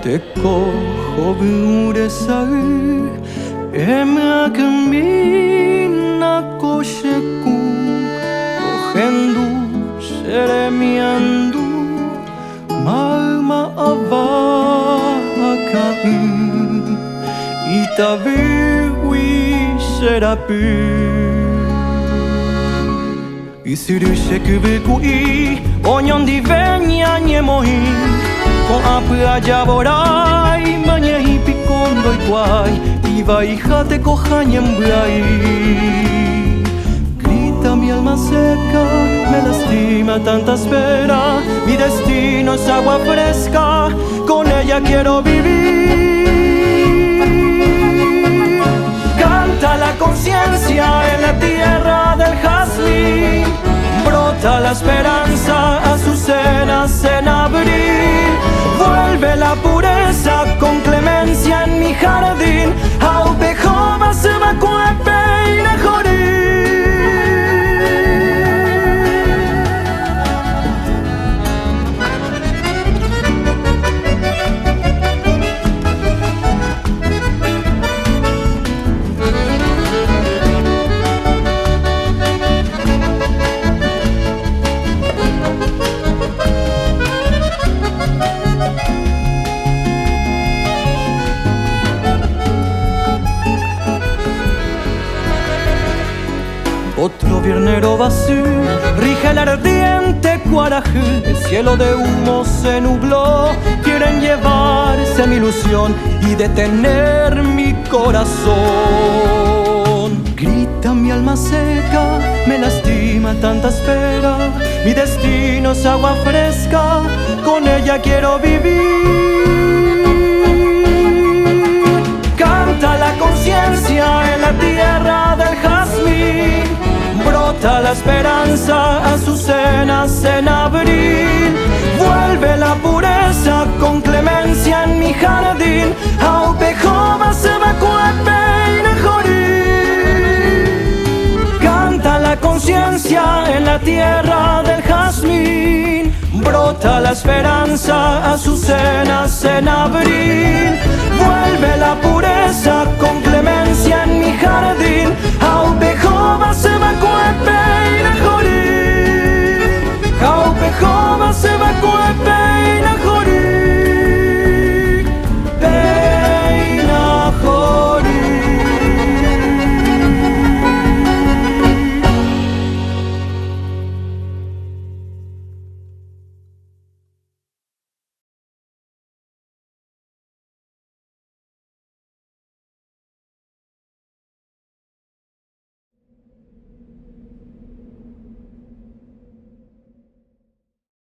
Te cojo burezai Ema camina kosheku Kohendu seremiandu Malma avakan Itaviwi serapi Isuru shekubukui Onyon divenya nyemoi Con apua yaborai Maña hipikondo iguai Iba hija te coja nyembuai Grita mi alma seca Me lastima tanta espera Mi destino es agua fresca Con ella quiero vivir Canta la conciencia en la tierra del jazmín Brota la esperanza, azucenas en abril Vuelve la pureza con clemencia en mi jardín Aupejoma se va cuepe y Otro viernero vacío rige el ardiente Cuarajú. El cielo de humo se nubló. Quieren llevarse mi ilusión y detener mi corazón. Grita mi alma seca, me lastima tanta espera. Mi destino es agua fresca, con ella quiero vivir. Canta la conciencia en la tierra del jazmín. Brota la esperanza, azucenas en abril. Vuelve la pureza con clemencia en mi jardín. Aupejoma se va cuepe y nejorí. Canta la conciencia en la tierra del jazmín. Brota la esperanza, azucenas en abril. Vuelve la pureza con clemencia en mi jardín. Aupejoma se va cuepe